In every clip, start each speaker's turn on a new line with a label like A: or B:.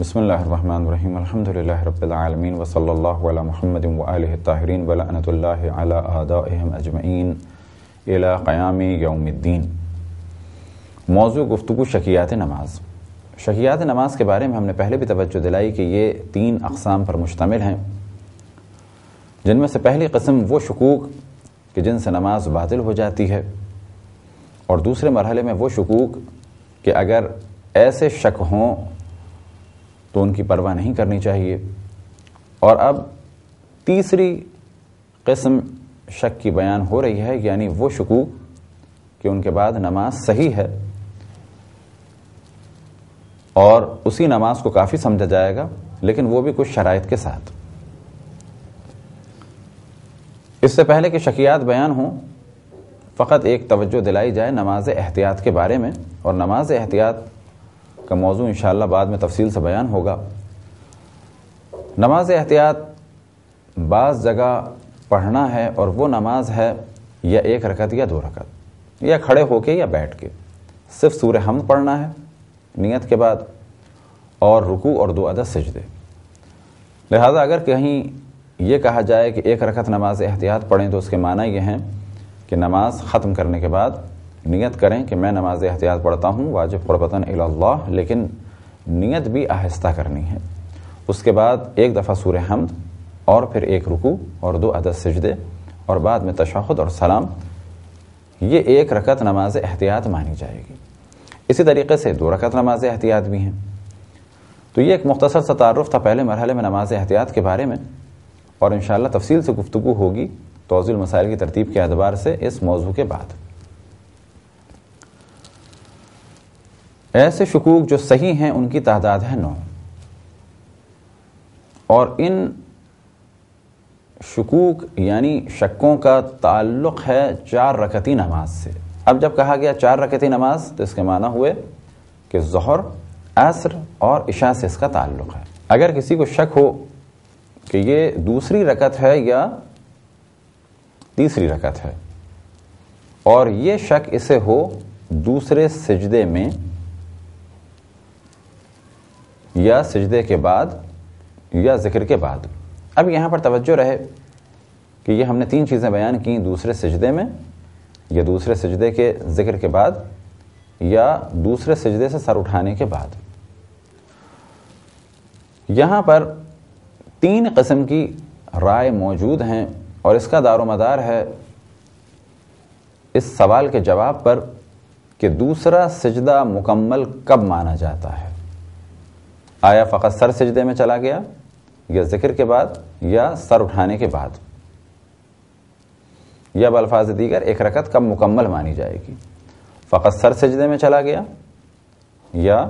A: بسم اللہ الرحمن الرحیم الحمدللہ رب العالمین وصلی اللہ علی محمد وآلہ الطاہرین ولعنۃ اللہ علی اعدائہم اجمعین الی قیام یوم الدین۔ موضوع گفتگو شکیات نماز۔ شکیات نماز کے بارے میں ہم نے پہلے بھی توجہ دلائی کہ یہ 3 اقسام پر مشتمل ہیں، جن میں سے پہلی قسم وہ شکوک کہ جن سے نماز باطل ہو جاتی ہے، اور دوسرے مرحلے میں وہ شکوک کہ اگر ایسے شک ہوں تو ان کی پرواہ نہیں کرنی چاہیے، اور اب تیسری قسم شک کی بیان ہو رہی ہے، یعنی وہ شکوک کہ ان کے بعد نماز صحیح ہے اور اسی نماز کو کافی سمجھا جائے گا، لیکن وہ بھی کچھ شرائط کے ساتھ۔ اس سے پہلے کہ شکیات بیان ہوں، فقط ایک توجہ دلائی جائے نماز احتیاط کے بارے میں، اور نماز احتیاط کا موضوع انشاءاللہ بعد میں تفصیل سے بیان ہوگا۔ نماز احتیاط بعض جگہ پڑھنا ہے، اور وہ نماز ہے یا 1 رکعت یا 2 رکعت، یا کھڑے ہو کے یا بیٹھ کے، صرف سورہ حمد پڑھنا ہے نیت کے بعد، اور رکوع اور 2 عدد سجدے۔ لہذا اگر کہیں یہ کہا جائے کہ 1 رکعت نماز احتیاط پڑھیں تو اس کے معنی یہ ہیں کہ نماز ختم کرنے کے بعد نیت کریں کہ میں نماز احتیاط پڑھتا ہوں واجب قربتاً الی اللہ، لیکن نیت بھی آہستہ کرنی ہے۔ اس کے بعد 1 دفعہ سورہ حمد، اور پھر 1 رکوع اور 2 عدد سجدے، اور بعد میں تشہد اور سلام۔ یہ 1 رکعت نماز احتیاط مانی جائے گی۔ اسی طریقے سے 2 رکعت نماز احتیاط بھی ہیں۔ تو یہ ایک مختصر سا تعارف تھا پہلے مرحلے میں نماز احتیاط کے بارے میں، اور انشاءاللہ تفصیل سے گفتگو ہوگی توضیح المسائل کی ترتیب کے اعتبار سے اس موضوع کے بعد۔ ایسے شکوک جو صحیح ہیں ان کی تعداد ہے 9، اور ان شکوک یعنی شکوں کا تعلق ہے 4 رکعتی نماز سے۔ اب جب کہا گیا 4 رکعتی نماز تو اس کے معنی ہوئے کہ ظہر، عصر اور عشاء سے اس کا تعلق ہے۔ اگر کسی کو شک ہو کہ یہ دوسری رکعت ہے یا تیسری رکعت ہے، اور یہ شک اسے ہو دوسرے سجدے میں یا سجدے کے بعد یا ذکر کے بعد۔ اب یہاں پر توجہ رہے کہ یہ ہم نے 3 چیزیں بیان کی، دوسرے سجدے میں یا دوسرے سجدے کے ذکر کے بعد یا دوسرے سجدے سے سر اٹھانے کے بعد۔ یہاں پر 3 قسم کی رائے موجود ہیں، اور اس کا دار و مدار ہے اس سوال کے جواب پر کہ دوسرا سجدہ مکمل کب مانا جاتا ہے۔ آیا فقط سر سجدے میں چلا گیا، یا ذکر کے بعد، یا سر اٹھانے کے بعد، یا بالفاظ دیگر 1 رکعت کب مکمل مانی جائے گی، فقط سر سجدے میں چلا گیا یا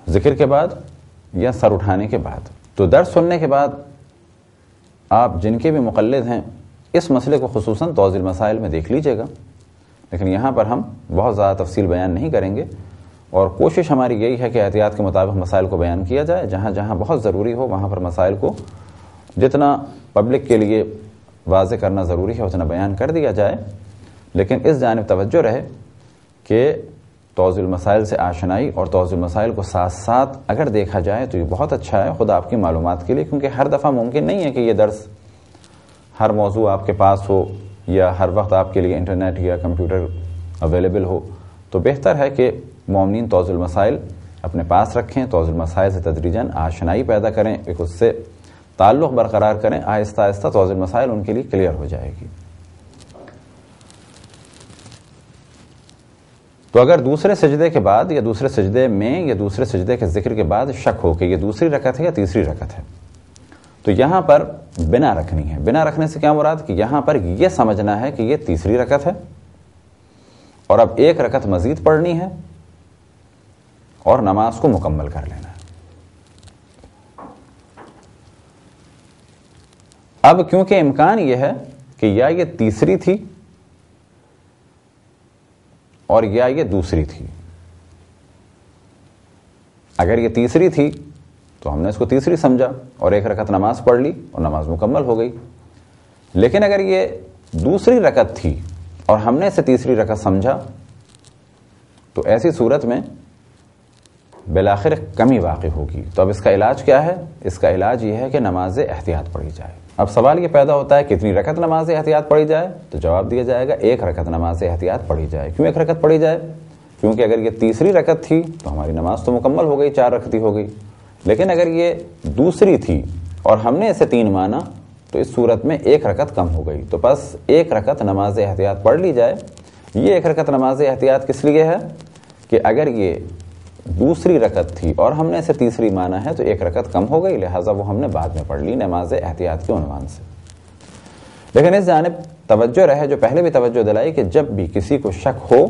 A: ذکر کے بعد یا سر اٹھانے کے بعد۔ تو درس سننے کے بعد آپ جن کے بھی مقلد ہیں اس مسئلے کو خصوصاً توضیح المسائل میں دیکھ لیجئے گا، لیکن یہاں پر ہم بہت زیادہ تفصیل بیان نہیں کریں گے، اور کوشش ہماری یہی ہے کہ احتیاط کے مطابق مسائل کو بیان کیا جائے۔ جہاں جہاں بہت ضروری ہو وہاں پر مسائل کو جتنا پبلک کے لیے واضح کرنا ضروری ہے اتنا بیان کر دیا جائے، لیکن اس جانب توجہ رہے کہ توضیح المسائل سے آشنائی اور توضیح المسائل کو ساتھ ساتھ اگر دیکھا جائے تو یہ بہت اچھا ہے خود آپ کی معلومات کے لیے، کیونکہ ہر دفعہ ممکن نہیں ہے کہ یہ درس ہر موضوع آپ کے پاس ہو یا ہر وقت آپ کے لیے انٹرنیٹ یا کمپیوٹر اویلیبل ہو۔ تو بہتر ہے کہ مومنین توضیح المسائل اپنے پاس رکھیں، توضیح المسائل سے تدریجاً آشنائی پیدا کریں، ایک اس سے تعلق برقرار کریں، آہستہ آہستہ توضیح المسائل ان کے لیے کلیئر ہو جائے گی۔ تو اگر دوسرے سجدے کے بعد یا دوسرے سجدے میں یا دوسرے سجدے کے ذکر کے بعد شک ہو کہ یہ دوسری رکعت ہے یا تیسری رکعت ہے، تو یہاں پر بنا رکھنی ہے۔ بنا رکھنے سے کیا مراد کہ یہاں پر یہ سمجھنا ہے کہ یہ تیسری رکعت ہے، اور اب 1 رکعت مزید پڑھنی ہے اور نماز کو مکمل کر لینا ہے۔ اب کیونکہ امکان یہ ہے کہ یا یہ تیسری تھی اور یا یہ دوسری تھی۔ اگر یہ تیسری تھی تو ہم نے اس کو تیسری سمجھا اور 1 رکعت نماز پڑھ لی اور نماز مکمل ہو گئی، لیکن اگر یہ دوسری رکعت تھی اور ہم نے اسے تیسری رکعت سمجھا تو ایسی صورت میں بالآخر کمی واقع ہوگی. تو اب اس کا علاج کیا ہے؟ اس کا علاج یہ ہے کہ نماز احتیاط پڑھی جائے. اب سوال یہ پیدا ہوتا ہے کتنی رکعت نماز احتیاط پڑھی جائے؟ تو جواب دیا جائے گا 1 رکعت نماز احتیاط پڑھی جائے. کیوں 1 رکعت پڑھی جائے؟ کیونکہ اگر یہ تیسری رکعت تھی تو ہماری نماز تو مکمل ہو گئی، 4 رکعتی ہو گئی. لیکن اگر یہ دوسری تھی اور ہم نے اسے 3 مانا تو اس صورت میں 1 رکعت کم ہو گئی. تو بس 1 رکعت نماز احتیاط پڑھ لی جائے. یہ 1 رکعت نماز احتیاط کس لیے ہے کہ اگر یہ دوسری رکعت تھی اور ہم نے اسے تیسری مانا ہے تو 1 رکعت کم ہو گئی، لہٰذا وہ ہم نے بعد میں پڑھ لی نماز احتیاط کے عنوان سے. لیکن اس جانب توجہ رہے، جو پہلے بھی توجہ دلائی، کہ جب بھی کسی کو شک ہو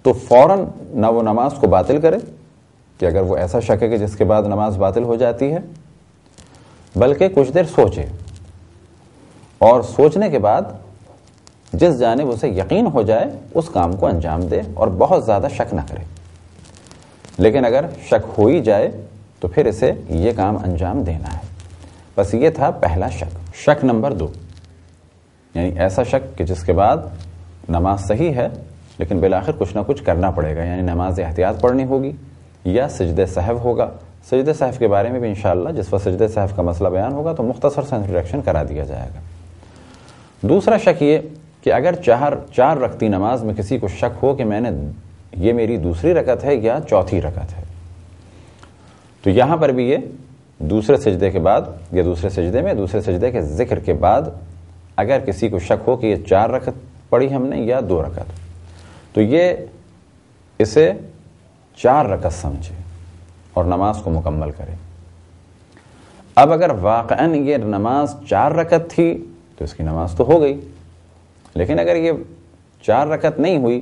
A: تو فوراً نہ وہ نماز کو باطل کرے، کہ اگر وہ ایسا شک ہے کہ جس کے بعد نماز باطل ہو جاتی ہے، بلکہ کچھ دیر سوچے اور سوچنے کے بعد جس جانب اسے یقین ہو جائے اس کام کو انجام دے اور بہت زیادہ شک نہ کرے. لیکن اگر شک ہو ہی جائے تو پھر اسے یہ کام انجام دینا ہے. بس یہ تھا پہلا شک. شک نمبر 2، یعنی ایسا شک کہ جس کے بعد نماز صحیح ہے لیکن بالآخر کچھ نہ کچھ کرنا پڑے گا، یعنی نماز احتیاط پڑھنی ہوگی یا سجدہ سہو ہوگا. سجدہ سہو کے بارے میں بھی انشاءاللہ جس وقت سجدہ سہو کا مسئلہ بیان ہوگا تو مختصر سا انٹروڈکشن کرا دیا جائے گا. دوسرا شک یہ کہ اگر 4 رکعتی نماز میں کسی کو شک ہو کہ یہ میری دوسری رکعت ہے یا چوتھی رکعت ہے، تو یہاں پر بھی یہ دوسرے سجدے کے بعد یا دوسرے سجدے کے ذکر کے بعد اگر کسی کو شک ہو کہ یہ 4 رکعت پڑھی ہم نے یا 2 رکعت، تو یہ اسے 4 رکعت سمجھے اور نماز کو مکمل کرے. اب اگر واقعاً یہ نماز 4 رکعت تھی تو اس کی نماز تو ہو گئی، لیکن اگر یہ 4 رکعت نہیں ہوئی،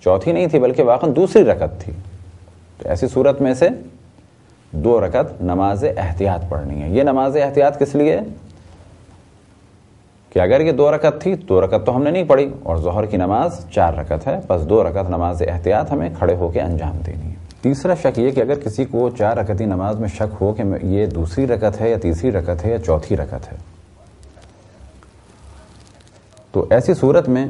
A: چوتھی نہیں تھی بلکہ واقعاً دوسری رکعت تھی، تو ایسی صورت میں سے 2 رکعت نماز احتیاط پڑھنی ہے. یہ نماز احتیاط کس لیے؟ کہ اگر یہ 2 رکعت تھی، 2 رکعت تو ہم نے نہیں پڑھی اور ظہر کی نماز 4 رکعت ہے، بس 2 رکعت نماز احتیاط ہمیں کھڑے ہو کے انجام دینی ہے. تیسرا شک یہ کہ اگر کسی کو 4 رکعتی نماز میں شک ہو کہ یہ دوسری رکعت ہے یا تیسری رکعت ہے یا چوتھی رکعت ہے، تو ایسی صورت میں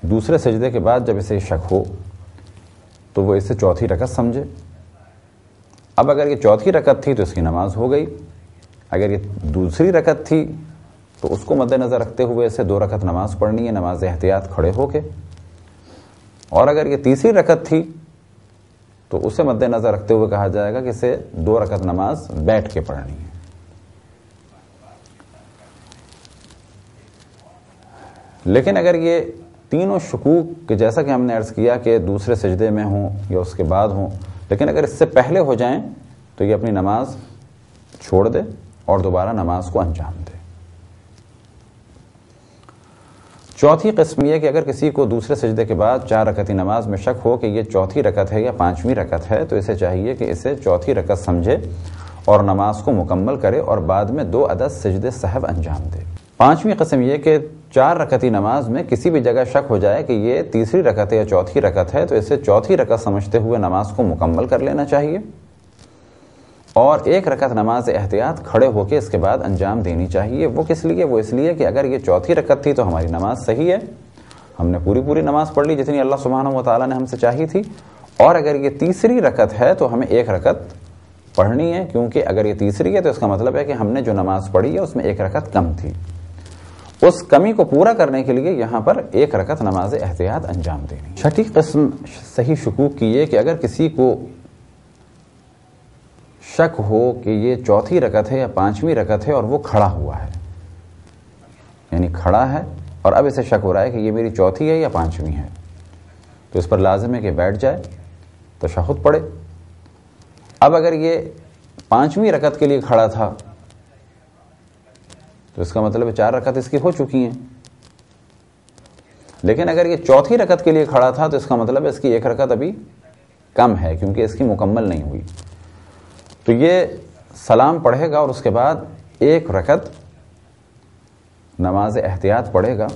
A: دوسرے سجدے کے بعد جب اسے شک ہو تو وہ اسے چوتھی رکعت سمجھے. اب اگر یہ چوتھی رکعت تھی تو اس کی نماز ہو گئی، اگر یہ دوسری رکعت تھی تو اس کو مد نظر رکھتے ہوئے اسے 2 رکعت نماز پڑھنی ہے نماز احتیاط کھڑے ہو کے، اور اگر یہ تیسری رکعت تھی تو اسے مد نظر رکھتے ہوئے کہا جائے گا کہ اسے 2 رکعت نماز بیٹھ کے پڑھنی ہے. لیکن اگر یہ تینوں شکوک کہ جیسا کہ ہم نے عرض کیا کہ دوسرے سجدے میں ہوں یا اس کے بعد ہوں، لیکن اگر اس سے پہلے ہو جائیں تو یہ اپنی نماز چھوڑ دے اور دوبارہ نماز کو انجام دے. چوتھی قسم یہ کہ اگر کسی کو دوسرے سجدے کے بعد 4 رکعتی نماز میں شک ہو کہ یہ چوتھی رکعت ہے یا 5ویں رکعت ہے، تو اسے چاہیے کہ اسے چوتھی رکعت سمجھے اور نماز کو مکمل کرے اور بعد میں 2 عدد سجدے سہو انجام دے. 5ویں قسم یہ کہ 4 رکعتی نماز میں کسی بھی جگہ شک ہو جائے کہ یہ تیسری رکعت ہے یا چوتھی رکعت ہے، تو اسے چوتھی رکعت سمجھتے ہوئے نماز کو مکمل کر لینا چاہیے اور 1 رکعت نماز احتیاط کھڑے ہو کے اس کے بعد انجام دینی چاہیے. وہ کس لیے؟ وہ اس لیے کہ اگر یہ چوتھی رکعت تھی تو ہماری نماز صحیح ہے، ہم نے پوری نماز پڑھ لی جتنی اللہ سبحانہ و تعالیٰ نے ہم سے چاہی تھی، اور اگر یہ تیسری رکعت ہے تو ہمیں 1 رکعت پڑھنی ہے، کیونکہ اگر یہ تیسری ہے تو اس کا مطلب ہے کہ ہم نے جو نماز پڑھی ہے اس میں 1 رکعت کم تھی. اس کمی کو پورا کرنے کے لیے یہاں پر 1 رکعت نماز احتیاط انجام دینی. چھٹی قسم صحیح شکوک کی یہ کہ اگر کسی کو شک ہو کہ یہ چوتھی رکعت ہے یا 5ویں رکعت ہے اور وہ کھڑا ہوا ہے، یعنی کھڑا ہے اور اب اسے شک ہو رہا ہے کہ یہ میری چوتھی ہے یا 5ویں ہے، تو اس پر لازم ہے کہ بیٹھ جائے، تشہد پڑھے. اب اگر یہ 5ویں رکعت کے لیے کھڑا تھا تو اس کا مطلب 4 رکعت اس کی ہو چکی ہیں، لیکن اگر یہ چوتھی رکعت کے لیے کھڑا تھا تو اس کا مطلب ہے اس کی 1 رکعت ابھی کم ہے کیونکہ اس کی مکمل نہیں ہوئی. تو یہ سلام پڑھے گا اور اس کے بعد 1 رکعت نماز احتیاط پڑھے گا.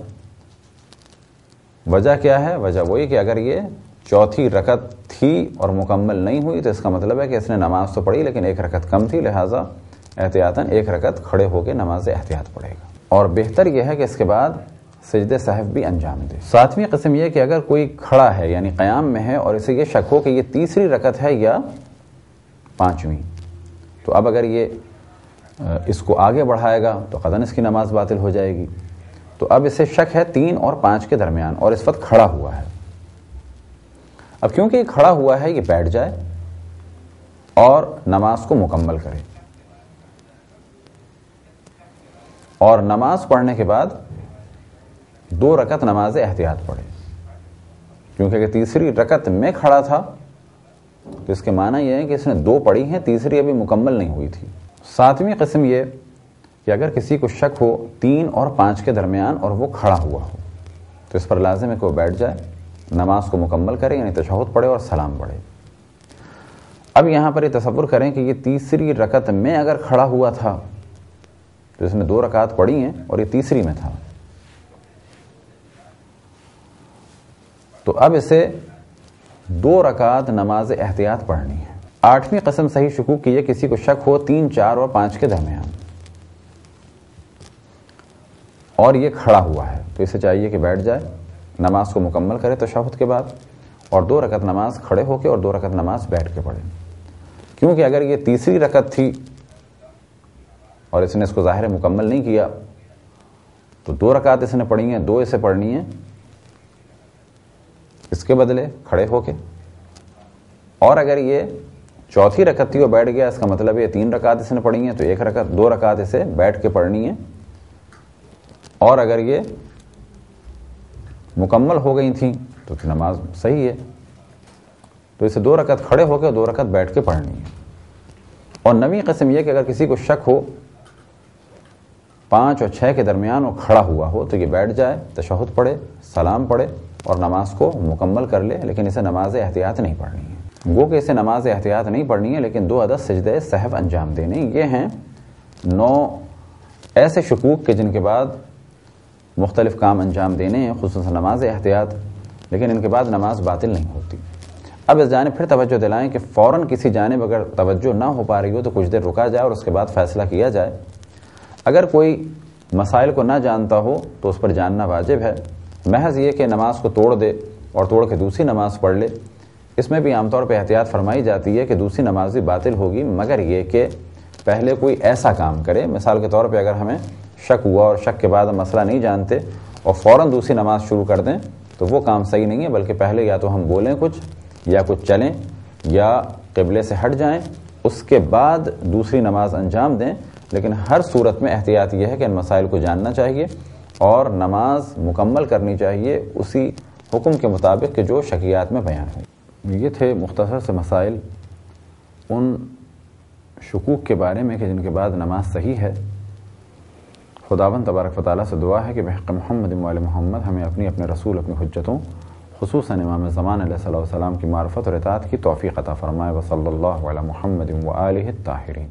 A: وجہ کیا ہے؟ وجہ وہی کہ اگر یہ چوتھی رکعت تھی اور مکمل نہیں ہوئی تو اس کا مطلب ہے کہ اس نے نماز تو پڑھی لیکن 1 رکعت کم تھی، لہٰذا احتیاطاً 1 رکعت کھڑے ہو کے نماز احتیاط پڑھے گا. اور بہتر یہ ہے کہ اس کے بعد سجدہ سہو بھی انجام دے۔ ساتویں قسم یہ کہ اگر کوئی کھڑا ہے یعنی قیام میں ہے اور اسے یہ شک ہو کہ یہ تیسری رکعت ہے یا پانچویں، تو اب اگر یہ اس کو آگے بڑھائے گا تو قطعاً اس کی نماز باطل ہو جائے گی۔ تو اب اسے شک ہے 3 اور 5 کے درمیان اور اس وقت کھڑا ہوا ہے۔ اب کیونکہ یہ کھڑا ہوا ہے، یہ بیٹھ جائے اور نماز کو مکمل کرے، اور نماز پڑھنے کے بعد 2 رکعت نماز احتیاط پڑھے، کیونکہ اگر تیسری رکعت میں کھڑا تھا تو اس کے معنی یہ ہے کہ اس نے 2 پڑھی ہیں، تیسری ابھی مکمل نہیں ہوئی تھی۔ 7ویں قسم یہ کہ اگر کسی کو شک ہو 3 اور 5 کے درمیان اور وہ کھڑا ہوا ہو تو اس پر لازم ہے کہ وہ بیٹھ جائے، نماز کو مکمل کرے یعنی تشہد پڑھے اور سلام پڑھے۔ اب یہاں پر یہ تصور کریں کہ یہ تیسری رکعت میں اگر کھڑا ہوا تھا تو اس نے 2 رکعت پڑھی ہیں اور یہ تیسری میں تھا، تو اب اسے 2 رکعت نماز احتیاط پڑھنی ہے۔ 8ویں قسم صحیح شکوک کی یہ کسی کو شک ہو 3، 4 اور 5 کے درمیان اور یہ کھڑا ہوا ہے تو اسے چاہیے کہ بیٹھ جائے، نماز کو مکمل کرے تشہد کے بعد، اور 2 رکعت نماز کھڑے ہو کے اور 2 رکعت نماز بیٹھ کے پڑھے، کیونکہ اگر یہ تیسری رکعت تھی اور اس نے اس کو ظاہر مکمل نہیں کیا تو 2 رکعت اس نے پڑھی ہیں، 2 اسے پڑھنی ہیں اس کے بدلے کھڑے ہو کے، اور اگر یہ چوتھی رکعت تھی اور بیٹھ گیا، اس کا مطلب یہ 3 رکعت اس نے پڑھی ہیں تو 2 رکعت اسے بیٹھ کے پڑھنی ہے، اور اگر یہ مکمل ہو گئی تھیں تو نماز صحیح ہے، تو اسے 2 رکعت کھڑے ہو کے اور 2 رکعت بیٹھ کے پڑھنی ہے۔ اور 9ویں قسم یہ کہ اگر کسی کو شک ہو 5 اور 6 کے درمیان اور کھڑا ہوا ہو تو یہ بیٹھ جائے، تشہد پڑھے، سلام پڑھے اور نماز کو مکمل کر لے، لیکن اسے نماز احتیاط نہیں پڑھنی ہے۔ گو کہ اسے نماز احتیاط نہیں پڑھنی ہے، لیکن 2 عدد سجدہ سہو انجام دینے۔ یہ ہیں 9 ایسے شکوک کے جن کے بعد مختلف کام انجام دینے ہیں، خصوصاً نماز احتیاط، لیکن ان کے بعد نماز باطل نہیں ہوتی۔ اب اس جانب پھر توجہ دلائیں کہ فوراً کسی جانب اگر توجہ نہ ہو پا رہی ہو تو کچھ دیر رکا جائے اور اس کے بعد فیصلہ کیا جائے۔ اگر کوئی مسائل کو نہ جانتا ہو تو اس پر جاننا واجب ہے، محض یہ کہ نماز کو توڑ دے اور توڑ کے دوسری نماز پڑھ لے، اس میں بھی عام طور پہ احتیاط فرمائی جاتی ہے کہ دوسری نماز بھی باطل ہوگی، مگر یہ کہ پہلے کوئی ایسا کام کرے۔ مثال کے طور پہ اگر ہمیں شک ہوا اور شک کے بعد ہم مسئلہ نہیں جانتے اور فوراً دوسری نماز شروع کر دیں تو وہ کام صحیح نہیں ہے، بلکہ پہلے یا تو ہم بولیں کچھ یا کچھ چلیں یا قبلے سے ہٹ جائیں، اس کے بعد دوسری نماز انجام دیں۔ لیکن ہر صورت میں احتیاط یہ ہے کہ ان مسائل کو جاننا چاہیے اور نماز مکمل کرنی چاہیے اسی حکم کے مطابق کہ جو شکیات میں بیان ہے۔ یہ تھے مختصر سے مسائل ان شکوک کے بارے میں کہ جن کے بعد نماز صحیح ہے۔ خداوند تبارک و تعالیٰ سے دعا ہے کہ بحق محمد و آل محمد ہمیں اپنے رسول اپنی حجتوں خصوصاً امام زمان علیہ السلام کی معرفت اور اطاعت کی توفیق عطا فرمائے۔ وصلی اللہ علی محمد و آلہ الطاہرین۔